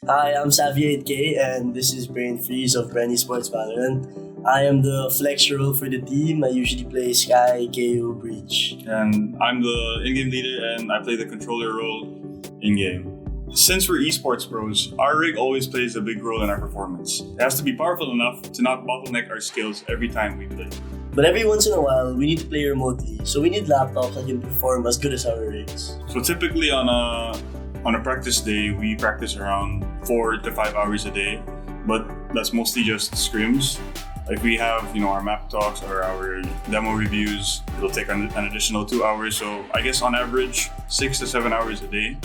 Hi, I'm Xavi8k and this is BRAINFREEZE of Bren Esports Valorant. I am the flex role for the team. I usually play Sky, KO, Breach. And I'm the in-game leader and I play the controller role in-game. Since we're esports pros, our rig always plays a big role in our performance. It has to be powerful enough to not bottleneck our skills every time we play. But every once in a while, we need to play remotely, so we need laptops that can perform as good as our rigs. So typically on a practice day, we practice around 4 to 5 hours a day, but that's mostly just scrims. Like we have, our map talks or our demo reviews. It'll take an additional 2 hours, so I guess on average 6 to 7 hours a day.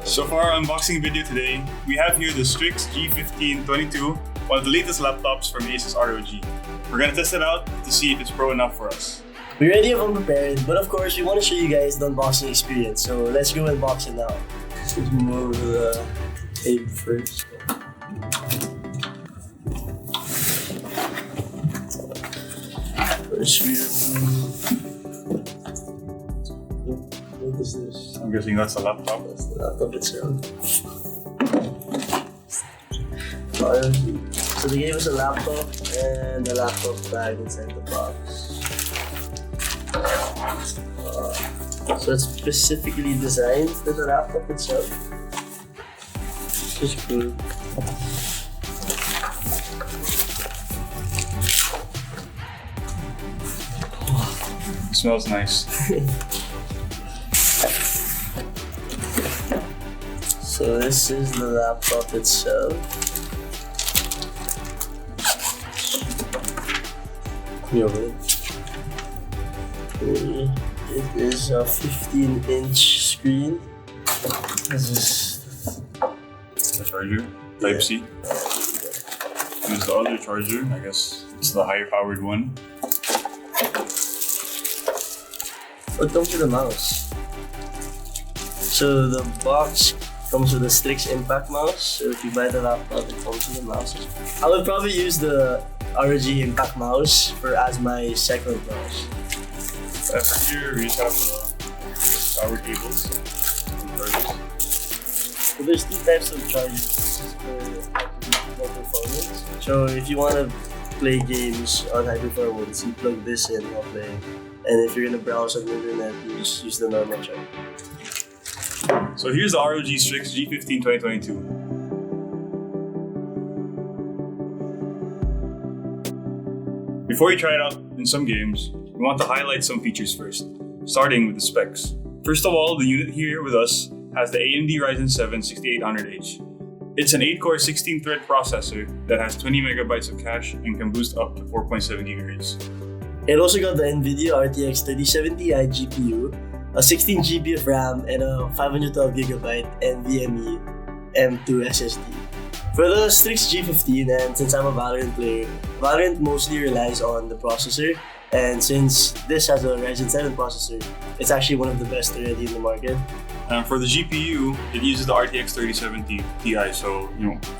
So for our unboxing video today, we have here the Strix G15 22, one of the latest laptops from ASUS ROG. We're gonna test it out to see if it's pro enough for us. We already have unprepared, but of course we want to show you guys the unboxing experience, so let's go unbox it now. Let's move the tape first. First we remove... What is this? I'm guessing that's a laptop. That's the laptop itself. So they gave us a laptop and a laptop bag inside the box. So it's specifically designed for the laptop itself. Which is cool. It smells nice. So this is the laptop itself. It is a 15-inch screen. This is the charger, Type-C. There's the other charger, I guess it's the higher powered one. What comes with the mouse? So the box comes with a Strix Impact mouse. So if you buy the laptop, it comes with a mouse. I would probably use the ROG Impact mouse as my second mouse. For here, we just have the power cables. So there's two types of chargers for high performance. So if you want to play games on high performance, you plug this in while playing. And if you're gonna browse on the internet, you just use the normal charger. So here's the ROG Strix G15 2022. Before you try it out in some games, we want to highlight some features first, starting with the specs. First of all, the unit here with us has the AMD Ryzen 7 6800H. It's an 8-core 16-thread processor that has 20 megabytes of cache and can boost up to 4.7 GHz. It also got the NVIDIA RTX 3070 Ti GPU, a 16 GB of RAM, and a 512GB NVMe M2 SSD. For the Strix G15, and since I'm a Valorant player, Valorant mostly relies on the processor, and since this has a Ryzen 7 processor, it's actually one of the best already in the market. For the GPU, it uses the RTX 3070 Ti, so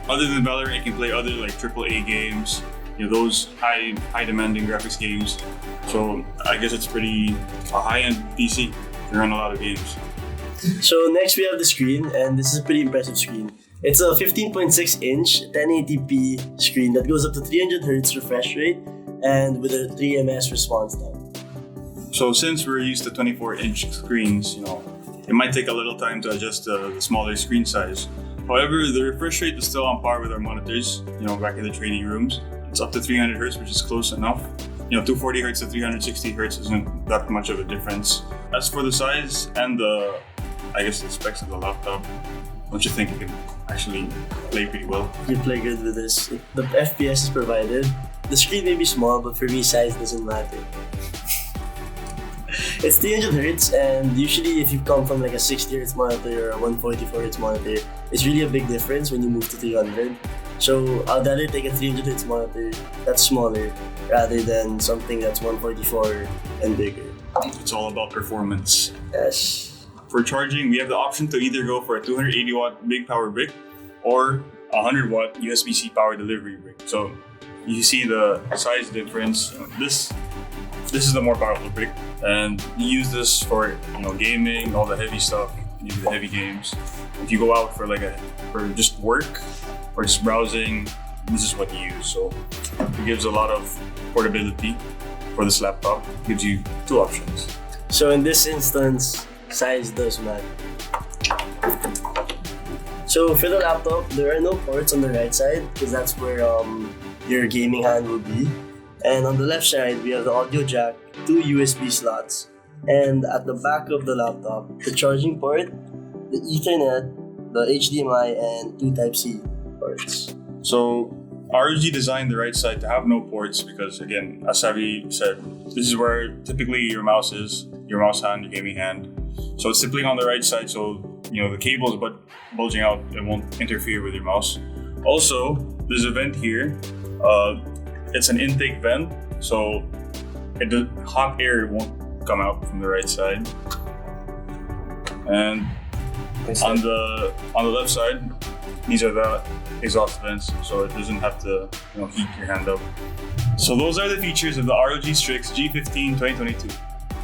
other than Valorant, you can play other like AAA games, those high demanding graphics games. So I guess it's pretty a high-end PC to run a lot of games. So next we have the screen, and this is a pretty impressive screen. It's a 15.6-inch 1080p screen that goes up to 300Hz refresh rate and with a 3ms response time. So since we're used to 24-inch screens, it might take a little time to adjust the smaller screen size. However, the refresh rate is still on par with our monitors, back in the training rooms. It's up to 300Hz, which is close enough. 240Hz to 360Hz isn't that much of a difference. As for the size and the specs of the laptop, don't you think you can actually play pretty well? You play good with this. The FPS is provided. The screen may be small, but for me, size doesn't matter. It's 300Hz, and usually if you come from like a 60Hz monitor or a 144Hz monitor, it's really a big difference when you move to 300. So I'd rather take a 300Hz monitor that's smaller rather than something that's 144 and bigger. It's all about performance. Yes. For charging, we have the option to either go for a 280 watt big power brick or a 100 watt USB-C power delivery brick. So you see the size difference. This is the more powerful brick, and you use this for gaming, all the heavy stuff. maybe the heavy games. If you go out for for just work or just browsing, this is what you use. So it gives a lot of portability for this laptop. It gives you two options. So in this instance, size does matter. So for the laptop, there are no ports on the right side because that's where your gaming hand will be. And on the left side, we have the audio jack, 2 USB slots, and at the back of the laptop, the charging port, the Ethernet, the HDMI, and 2 Type-C ports. So ROG designed the right side to have no ports because, again, as Xavi said, this is where typically your mouse is, your mouse hand, your gaming hand. So it's simply on the right side, so the cables but bulging out, it won't interfere with your mouse. Also, there's a vent here. It's an intake vent, so hot air won't come out from the right side. And on the left side, these are the exhaust vents, so it doesn't have to heat your hand up. So those are the features of the ROG Strix G15 2022.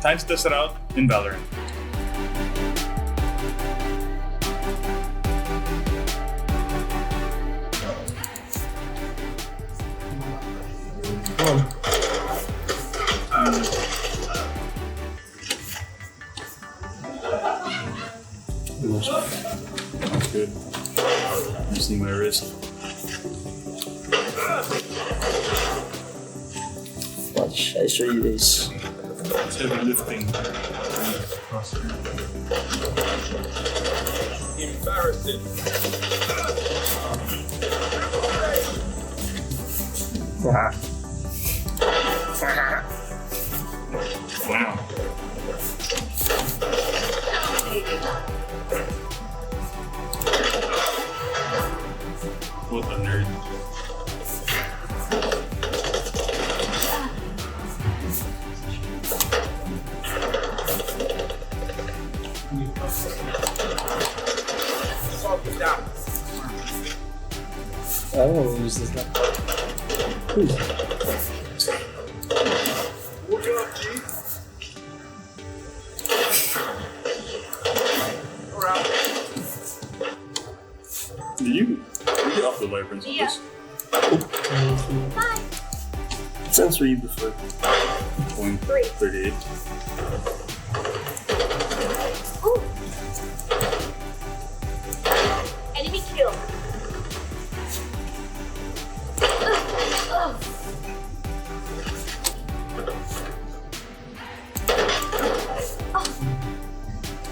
Time to test it out in Valorant. That's good. I'm seeing my wrist. Watch, I show you this. It's heavy lifting. Embarrassing. Wow. What a nerd. I don't want to use this laptop. What up, G? Did you get off the vibrance of this? Hi. What sense were you before? 0.38. Enemy kill.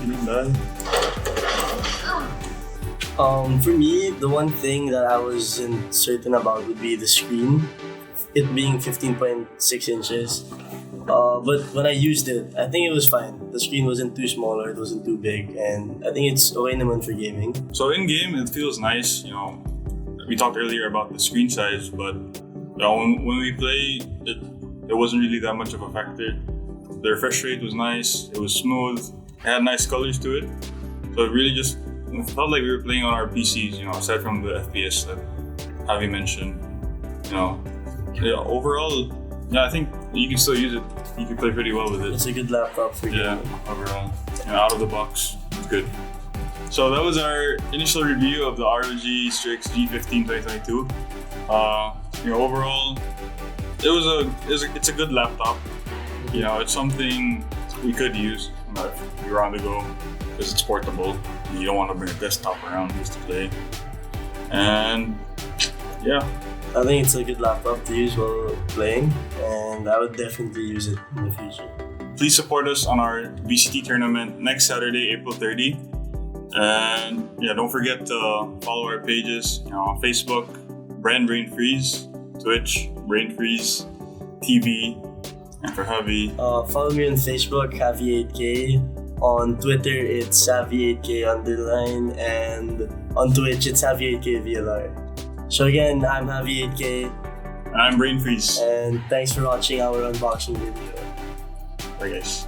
You didn't die? For me, the one thing that I wasn't certain about would be the screen, it being 15.6 inches. But when I used it, I think it was fine. The screen wasn't too small or it wasn't too big, and I think it's okay naman for gaming. So in game, it feels nice. We talked earlier about the screen size, but when we play, it wasn't really that much of a factor. The refresh rate was nice. It was smooth. It had nice colors to it. So it really just felt like we were playing on our PCs. Aside from the FPS that Javi mentioned. Overall, I think you can still use it. You can play pretty well with it. It's a good laptop for gaming. Yeah, overall. Out of the box, it's good. So that was our initial review of the ROG Strix G15 2022. Overall, it's a good laptop. It's something we could use if you're on the go because it's portable. You don't want to bring a desktop around just to play. And yeah, I think it's a good laptop to use while playing, and I would definitely use it in the future. Please support us on our VCT tournament next Saturday, April 30. And don't forget to follow our pages on Facebook, BrainFreeze, Twitch, BrainFreeze, TV, and for Javi. Follow me on Facebook, Xavi8k. On Twitter, it's Xavi8k_, and on Twitch, it's Xavi8k VLR. So again, I'm Xavi8k. And I'm BrainFreeze. And thanks for watching our unboxing video. Bye guys.